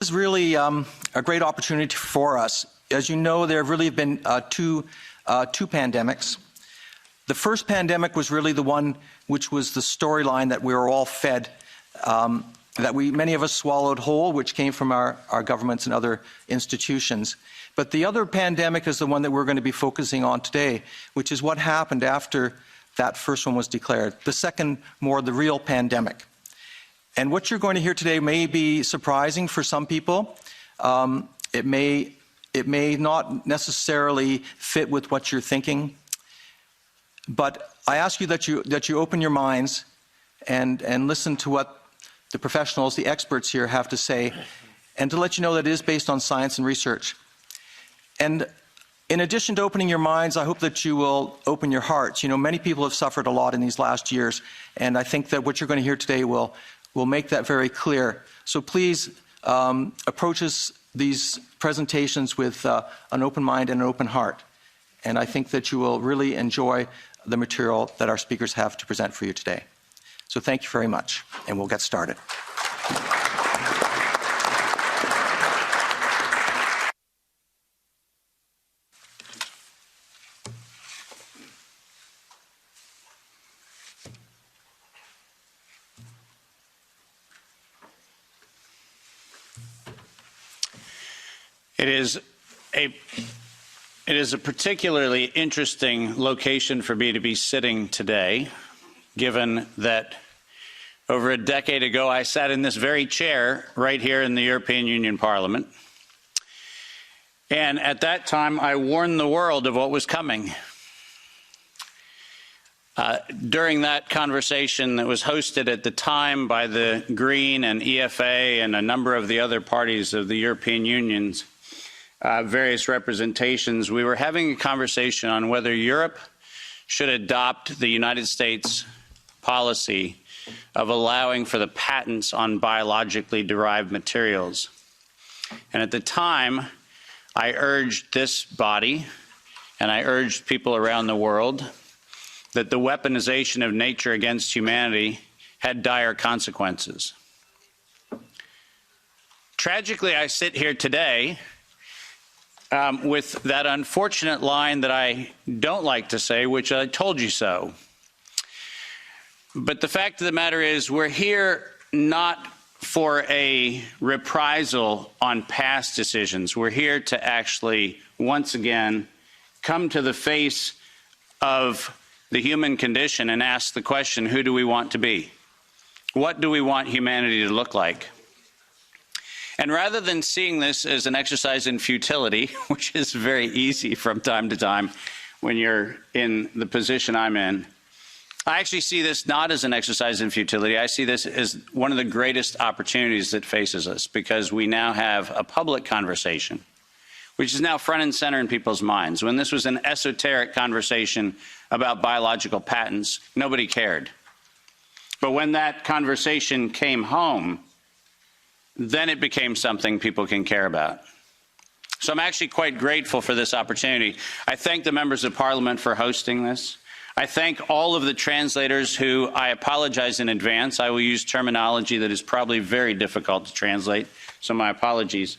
This is really a great opportunity for us. As you know, there have really been two pandemics. The first pandemic was really the one which was the storyline that we were all fed, that many of us swallowed whole, which came from our governments and other institutions. But the other pandemic is the one that we're going to be focusing on today, which is what happened after that first one was declared. The second, more the real pandemic. And what you're going to hear today may be surprising for some people. It may not necessarily fit with what you're thinking. But I ask you that you open your minds and listen to what the professionals, the experts here have to say, and to let you know that it is based on science and research. And in addition to opening your minds, I hope that you will open your hearts. You know, many people have suffered a lot in these last years, and I think that what you're going to hear today will make that very clear. So please approach these presentations with an open mind and an open heart. And I think that you will really enjoy the material that our speakers have to present for you today. So thank you very much, and we'll get started. It is a particularly interesting location for me to be sitting today, given that over a decade ago I sat in this very chair right here in the European Union Parliament. And at that time I warned the world of what was coming. During that conversation that was hosted at the time by the Green and EFA and a number of the other parties of the European Union's various representations, we were having a conversation on whether Europe should adopt the United States policy of allowing for the patents on biologically derived materials. And at the time, I urged this body, and I urged people around the world, that the weaponization of nature against humanity had dire consequences. Tragically, I sit here today with that unfortunate line that I don't like to say, which I told you so. But the fact of the matter is, we're here not for a reprisal on past decisions. We're here to actually, once again, come to the face of the human condition and ask the question, who do we want to be? What do we want humanity to look like? And rather than seeing this as an exercise in futility, which is very easy from time to time when you're in the position I'm in, I actually see this not as an exercise in futility. I see this as one of the greatest opportunities that faces us, because we now have a public conversation, which is now front and center in people's minds. When this was an esoteric conversation about biological patents, nobody cared. But when that conversation came home, then it became something people can care about. So I'm actually quite grateful for this opportunity. I thank the members of Parliament for hosting this. I thank all of the translators who, I apologize in advance. I will use terminology that is probably very difficult to translate, so my apologies.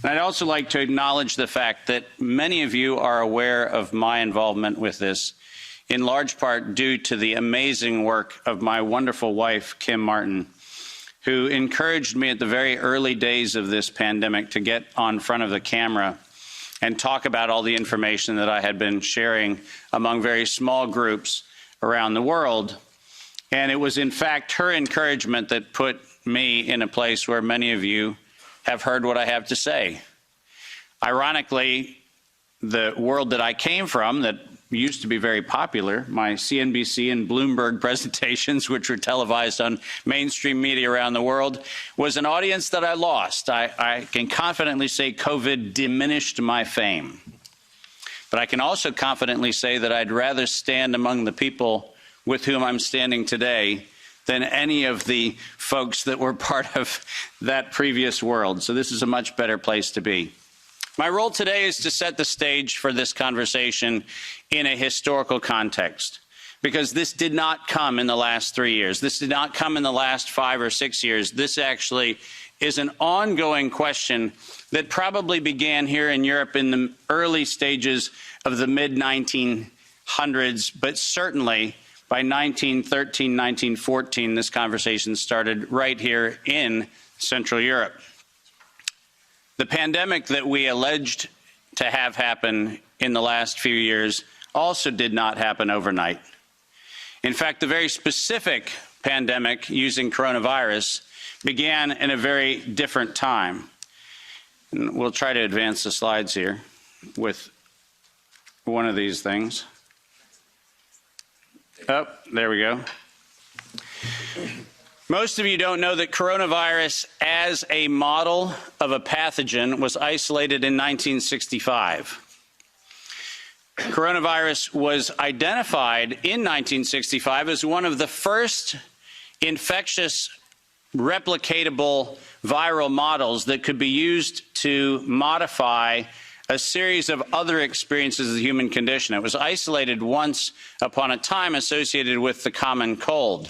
And I'd also like to acknowledge the fact that many of you are aware of my involvement with this, in large part due to the amazing work of my wonderful wife, Kim Martin, who encouraged me at the very early days of this pandemic to get on front of the camera and talk about all the information that I had been sharing among very small groups around the world. And it was, in fact, her encouragement that put me in a place where many of you have heard what I have to say. Ironically, the world that I came from, that used to be very popular, my CNBC and Bloomberg presentations, which were televised on mainstream media around the world, was an audience that I lost. I can confidently say COVID diminished my fame. But I can also confidently say that I'd rather stand among the people with whom I'm standing today than any of the folks that were part of that previous world. So this is a much better place to be. My role today is to set the stage for this conversation in a historical context, because this did not come in the last 3 years. This did not come in the last 5 or 6 years. This actually is an ongoing question that probably began here in Europe in the early stages of the mid-1900s, but certainly by 1913, 1914, this conversation started right here in Central Europe. The pandemic that we alleged to have happen in the last few years also did not happen overnight. In fact, the very specific pandemic using coronavirus began in a very different time. And we'll try to advance the slides here with one of these things. Oh, there we go. Most of you don't know that coronavirus as a model of a pathogen was isolated in 1965. Coronavirus was identified in 1965 as one of the first infectious replicatable viral models that could be used to modify a series of other experiences of the human condition. It was isolated once upon a time associated with the common cold.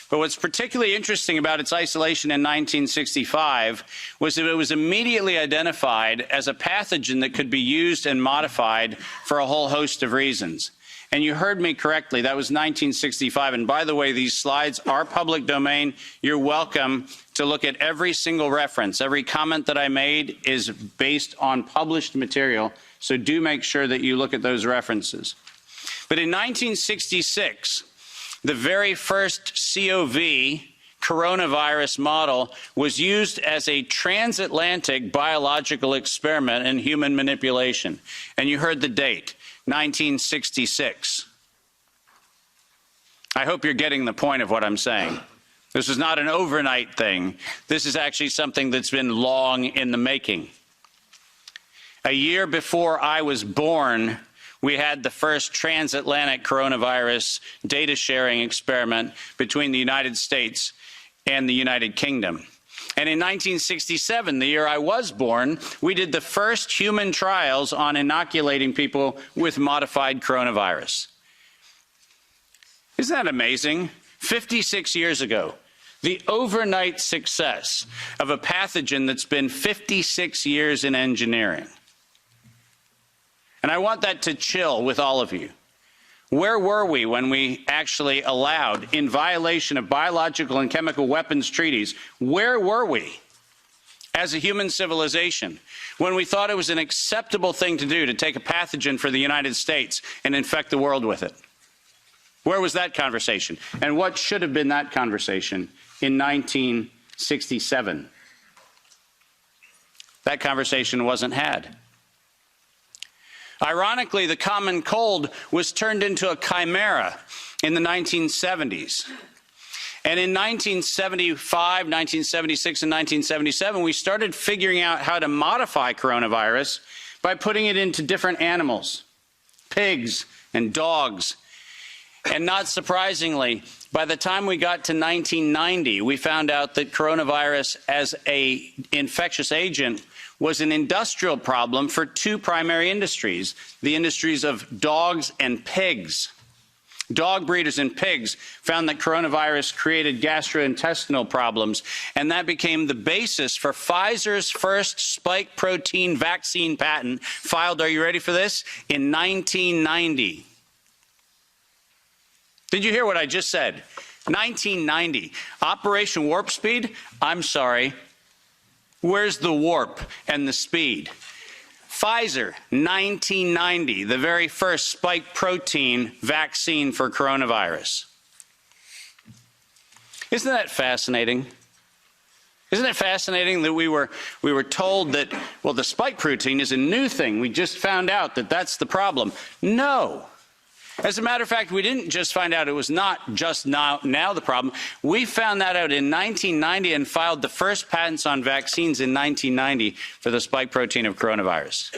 But what's particularly interesting about its isolation in 1965 was that it was immediately identified as a pathogen that could be used and modified for a whole host of reasons. And you heard me correctly, that was 1965. And by the way, these slides are public domain. You're welcome to look at every single reference. Every comment that I made is based on published material, so do make sure that you look at those references. But in 1966, the very first COV coronavirus model was used as a transatlantic biological experiment in human manipulation. And you heard the date, 1966. I hope you're getting the point of what I'm saying. This is not an overnight thing. This is actually something that's been long in the making. A year before I was born, we had the first transatlantic coronavirus data sharing experiment between the United States and the United Kingdom. And in 1967, the year I was born, we did the first human trials on inoculating people with modified coronavirus. Isn't that amazing? 56 years ago, the overnight success of a pathogen that's been 56 years in engineering. And I want that to chill with all of you. Where were we when we actually allowed, in violation of biological and chemical weapons treaties, where were we as a human civilization when we thought it was an acceptable thing to do to take a pathogen for the United States and infect the world with it? Where was that conversation? And what should have been that conversation in 1967? That conversation wasn't had. Ironically, the common cold was turned into a chimera in the 1970s. And in 1975, 1976, and 1977, we started figuring out how to modify coronavirus by putting it into different animals, pigs and dogs. And not surprisingly, by the time we got to 1990, we found out that coronavirus as an infectious agent was an industrial problem for two primary industries, the industries of dogs and pigs. Dog breeders and pigs found that coronavirus created gastrointestinal problems, and that became the basis for Pfizer's first spike protein vaccine patent, filed, are you ready for this, in 1990. Did you hear what I just said? 1990. Operation Warp Speed? I'm sorry. Where's the warp and the speed? Pfizer, 1990, the very first spike protein vaccine for coronavirus. Isn't that fascinating? Isn't it fascinating that we were told that, well, the spike protein is a new thing. We just found out that that's the problem. No. As a matter of fact, we didn't just find out it was not just now the problem. We found that out in 1990 and filed the first patents on vaccines in 1990 for the spike protein of coronavirus.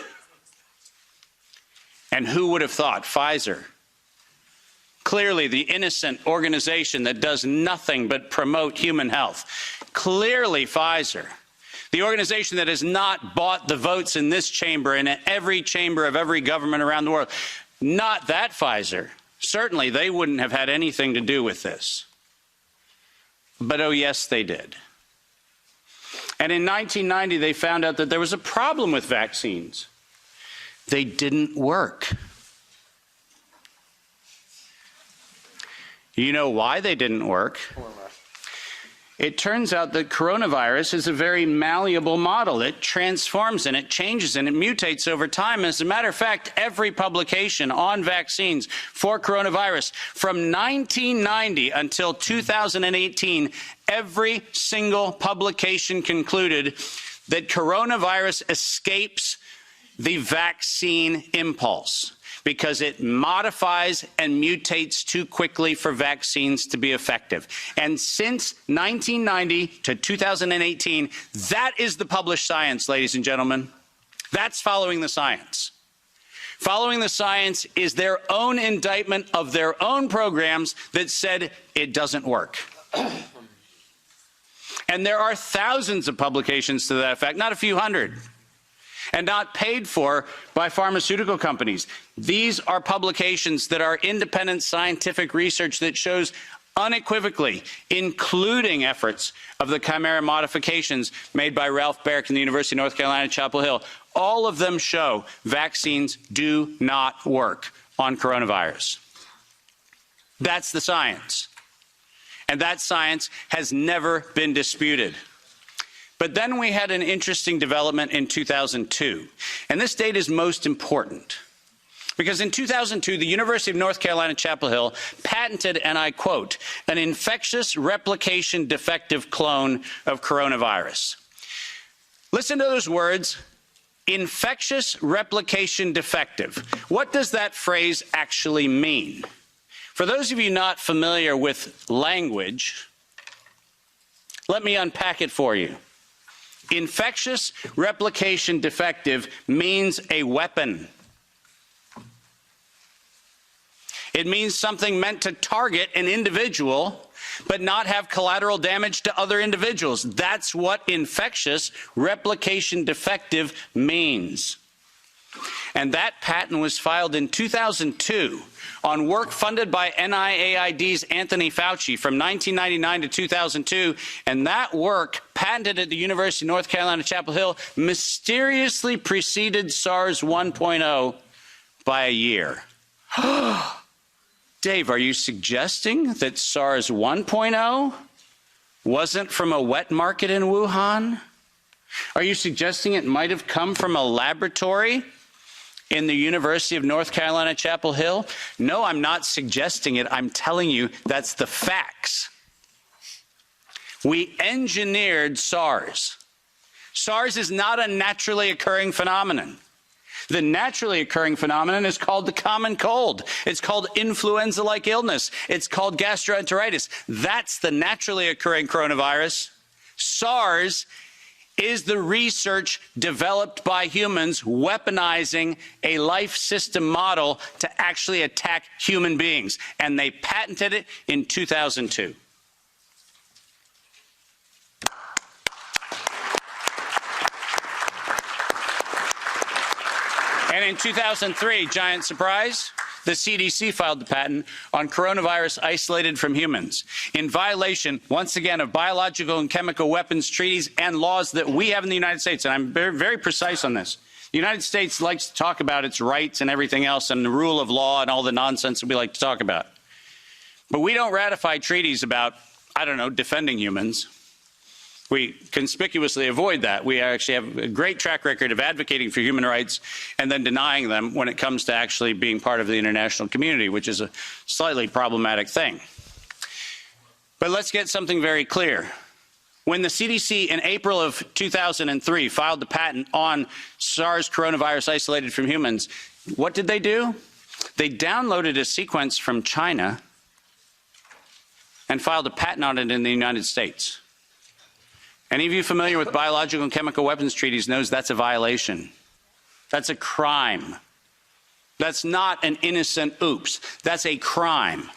And who would have thought? Pfizer. Clearly the innocent organization that does nothing but promote human health. Clearly Pfizer. The organization that has not bought the votes in this chamber and in every chamber of every government around the world. Not that Pfizer. Certainly they wouldn't have had anything to do with this. But oh yes, they did. And in 1990, they found out that there was a problem with vaccines. They didn't work. You know why they didn't work? It turns out that coronavirus is a very malleable model. It transforms and it changes and it mutates over time. As a matter of fact, every publication on vaccines for coronavirus from 1990 until 2018, every single publication concluded that coronavirus escapes the vaccine impulse, because it modifies and mutates too quickly for vaccines to be effective. And since 1990 to 2018, that is the published science, ladies and gentlemen. That's following the science. Following the science is their own indictment of their own programs that said it doesn't work. And there are thousands of publications to that effect, not a few hundred, and not paid for by pharmaceutical companies. These are publications that are independent scientific research that shows unequivocally, including efforts of the chimera modifications made by Ralph Baric in the University of North Carolina, Chapel Hill. All of them show vaccines do not work on coronavirus. That's the science. And that science has never been disputed. But then we had an interesting development in 2002. And this date is most important because in 2002, the University of North Carolina, Chapel Hill patented, and I quote, an infectious replication defective clone of coronavirus. Listen to those words, infectious replication defective. What does that phrase actually mean? For those of you not familiar with language, let me unpack it for you. Infectious replication defective means a weapon. It means something meant to target an individual, but not have collateral damage to other individuals. That's what infectious replication defective means. And that patent was filed in 2002 on work funded by NIAID's Anthony Fauci from 1999 to 2002, and that work, patented at the University of North Carolina, Chapel Hill, mysteriously preceded SARS 1.0 by a year. Dave, are you suggesting that SARS 1.0 wasn't from a wet market in Wuhan? Are you suggesting it might have come from a laboratory in the University of North Carolina, Chapel Hill? No, I'm not suggesting it. I'm telling you that's the facts. We engineered SARS. SARS is not a naturally occurring phenomenon. The naturally occurring phenomenon is called the common cold. It's called influenza-like illness. It's called gastroenteritis. That's the naturally occurring coronavirus. SARS is the research developed by humans weaponizing a life system model to actually attack human beings. And they patented it in 2002. And in 2003, giant surprise, the CDC filed the patent on coronavirus isolated from humans in violation, once again, of biological and chemical weapons treaties and laws that we have in the United States. And I'm very, very precise on this. The United States likes to talk about its rights and everything else and the rule of law and all the nonsense that we like to talk about. But we don't ratify treaties about, I don't know, defending humans. We conspicuously avoid that. We actually have a great track record of advocating for human rights and then denying them when it comes to actually being part of the international community, which is a slightly problematic thing. But let's get something very clear. When the CDC in April of 2003 filed the patent on SARS coronavirus isolated from humans, what did they do? They downloaded a sequence from China and filed a patent on it in the United States. Any of you familiar with biological and chemical weapons treaties knows that's a violation. That's a crime. That's not an innocent oops. That's a crime.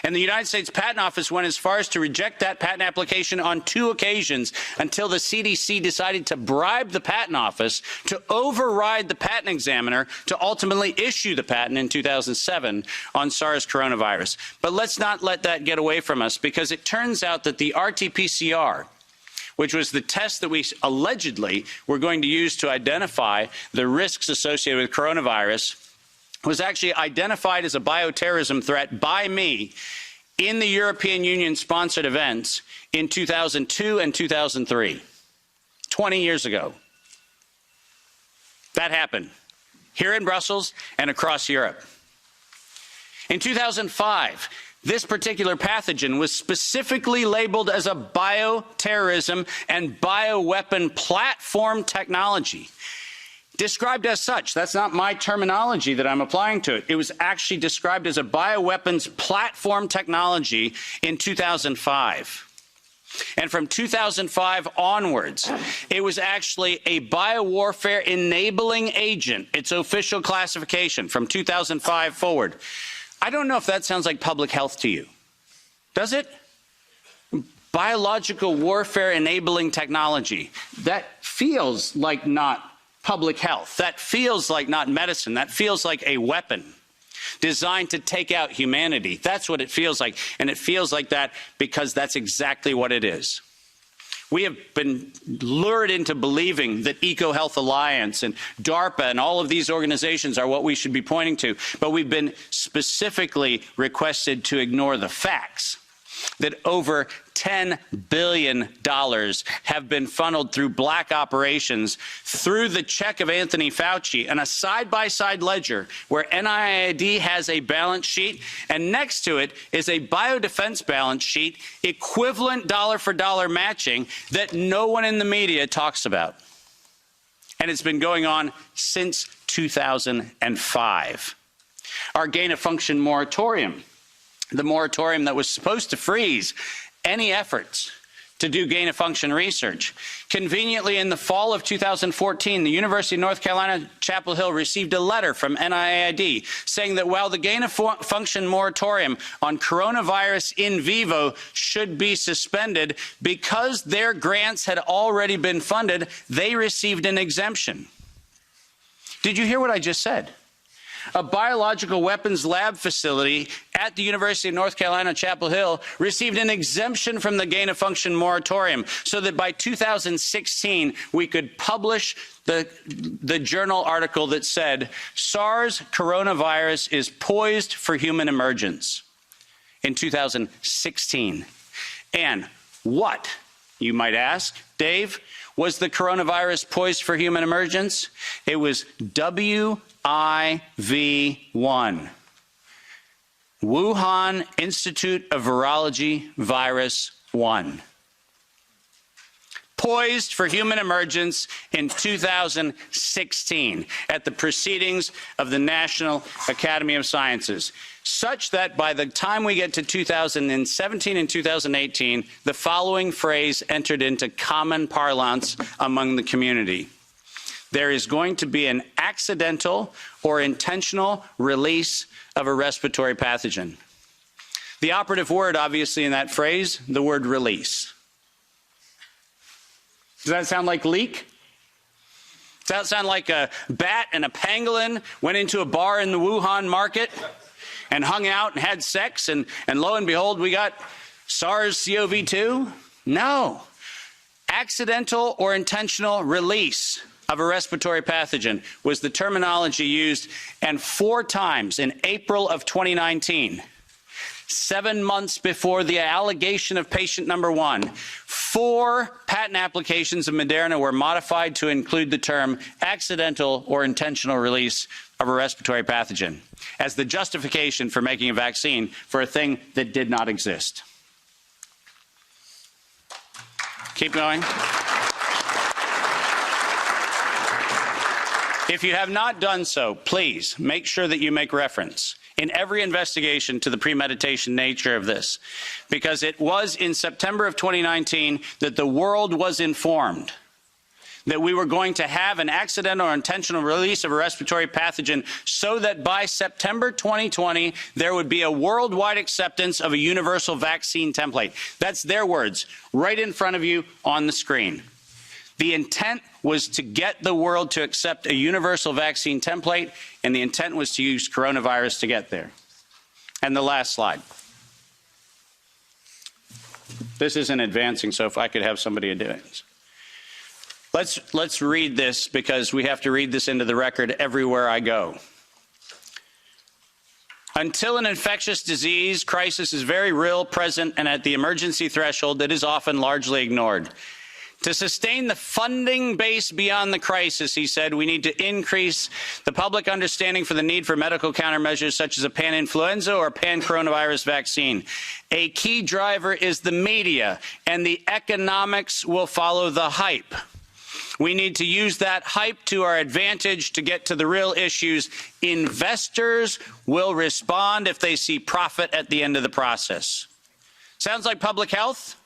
And the United States Patent Office went as far as to reject that patent application on 2 occasions until the CDC decided to bribe the Patent Office to override the patent examiner to ultimately issue the patent in 2007 on SARS coronavirus. But let's not let that get away from us, because it turns out that the RT-PCR, which was the test that we allegedly were going to use to identify the risks associated with coronavirus, was actually identified as a bioterrorism threat by me in the European Union-sponsored events in 2002 and 2003, 20 years ago. That happened here in Brussels and across Europe. In 2005, this particular pathogen was specifically labeled as a bioterrorism and bioweapon platform technology. Described as such. That's not my terminology that I'm applying to it. It was actually described as a bioweapons platform technology in 2005. And from 2005 onwards, it was actually a biowarfare enabling agent, its official classification from 2005 forward. I don't know if that sounds like public health to you. Does it? Biological warfare enabling technology. That feels like not public health. That feels like not medicine. That feels like a weapon designed to take out humanity. That's what it feels like. And it feels like that because that's exactly what it is. We have been lured into believing that EcoHealth Alliance and DARPA and all of these organizations are what we should be pointing to. But we've been specifically requested to ignore the facts that over $10 billion have been funneled through black operations through the check of Anthony Fauci and a side-by-side ledger where NIAID has a balance sheet and next to it is a biodefense balance sheet equivalent dollar-for-dollar matching that no one in the media talks about. And it's been going on since 2005. Our gain-of-function moratorium, the moratorium that was supposed to freeze any efforts to do gain-of-function research. Conveniently, in the fall of 2014, the University of North Carolina, Chapel Hill received a letter from NIAID saying that while the gain-of-function moratorium on coronavirus in vivo should be suspended, because their grants had already been funded, they received an exemption. Did you hear what I just said? A biological weapons lab facility at the University of North Carolina, Chapel Hill, received an exemption from the gain-of-function moratorium so that by 2016 we could publish the journal article that said SARS coronavirus is poised for human emergence in 2016. And what, you might ask, Dave, was the coronavirus poised for human emergence? It was WIV1, Wuhan Institute of Virology Virus 1. Poised for human emergence in 2016 at the proceedings of the National Academy of Sciences, such that by the time we get to 2017 and 2018, the following phrase entered into common parlance among the community. There is going to be an accidental or intentional release of a respiratory pathogen. The operative word, obviously, in that phrase, the word release. Does that sound like leak? Does that sound like a bat and a pangolin went into a bar in the Wuhan market and hung out and had sex and lo and behold, we got SARS-CoV-2? No. Accidental or intentional release of a respiratory pathogen was the terminology used, and 4 times in April of 2019, 7 months before the allegation of patient number 1, 4 patent applications of Moderna were modified to include the term accidental or intentional release of a respiratory pathogen as the justification for making a vaccine for a thing that did not exist. Keep going. If you have not done so, please make sure that you make reference in every investigation to the premeditation nature of this, because it was in September of 2019 that the world was informed that we were going to have an accidental or intentional release of a respiratory pathogen so that by September 2020, there would be a worldwide acceptance of a universal vaccine template. That's their words, right in front of you on the screen. The intent was to get the world to accept a universal vaccine template, and the intent was to use coronavirus to get there. And the last slide. This isn't advancing, so if I could have somebody do it. Let's read this, because we have to read this into the record everywhere I go. Until an infectious disease crisis is very real, present, and at the emergency threshold, it is often largely ignored. To sustain the funding base beyond the crisis, he said, we need to increase the public understanding for the need for medical countermeasures such as a pan-influenza or pan-coronavirus vaccine. A key driver is the media, and the economics will follow the hype. We need to use that hype to our advantage to get to the real issues. Investors will respond if they see profit at the end of the process. Sounds like public health?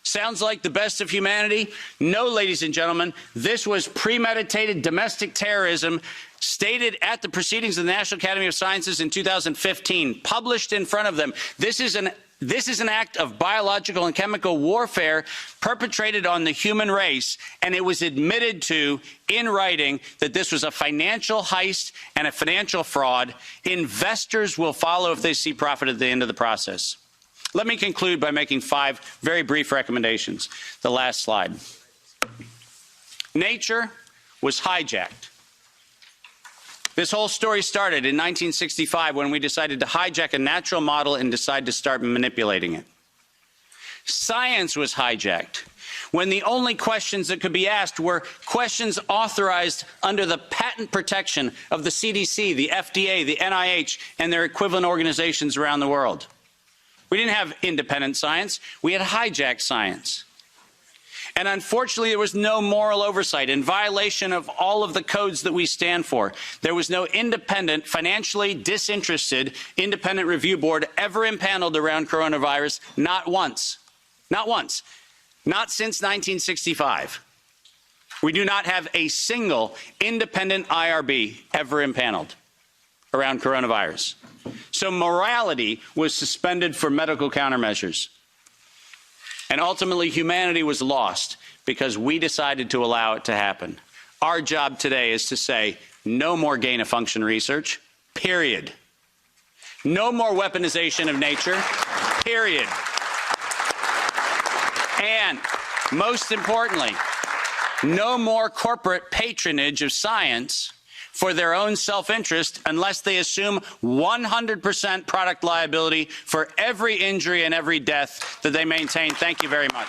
Sounds like the best of humanity? No, ladies and gentlemen, this was premeditated domestic terrorism stated at the proceedings of the National Academy of Sciences in 2015, published in front of them. This is an act of biological and chemical warfare perpetrated on the human race, and it was admitted to in writing that this was a financial heist and a financial fraud. Investors will follow if they see profit at the end of the process. Let me conclude by making 5 very brief recommendations. The last slide. Nature was hijacked. This whole story started in 1965 when we decided to hijack a natural model and decide to start manipulating it. Science was hijacked when the only questions that could be asked were questions authorized under the patent protection of the CDC, the FDA, the NIH, and their equivalent organizations around the world. We didn't have independent science. We had hijacked science. And unfortunately, there was no moral oversight in violation of all of the codes that we stand for. There was no independent, financially disinterested, independent review board ever impaneled around coronavirus, not once. Not once. Not since 1965. We do not have a single independent IRB ever impaneled around coronavirus. So morality was suspended for medical countermeasures. And ultimately, humanity was lost because we decided to allow it to happen. Our job today is to say, no more gain-of-function research, period. No more weaponization of nature, period. And most importantly, no more corporate patronage of science for their own self-interest unless they assume 100% product liability for every injury and every death that they maintain. Thank you very much.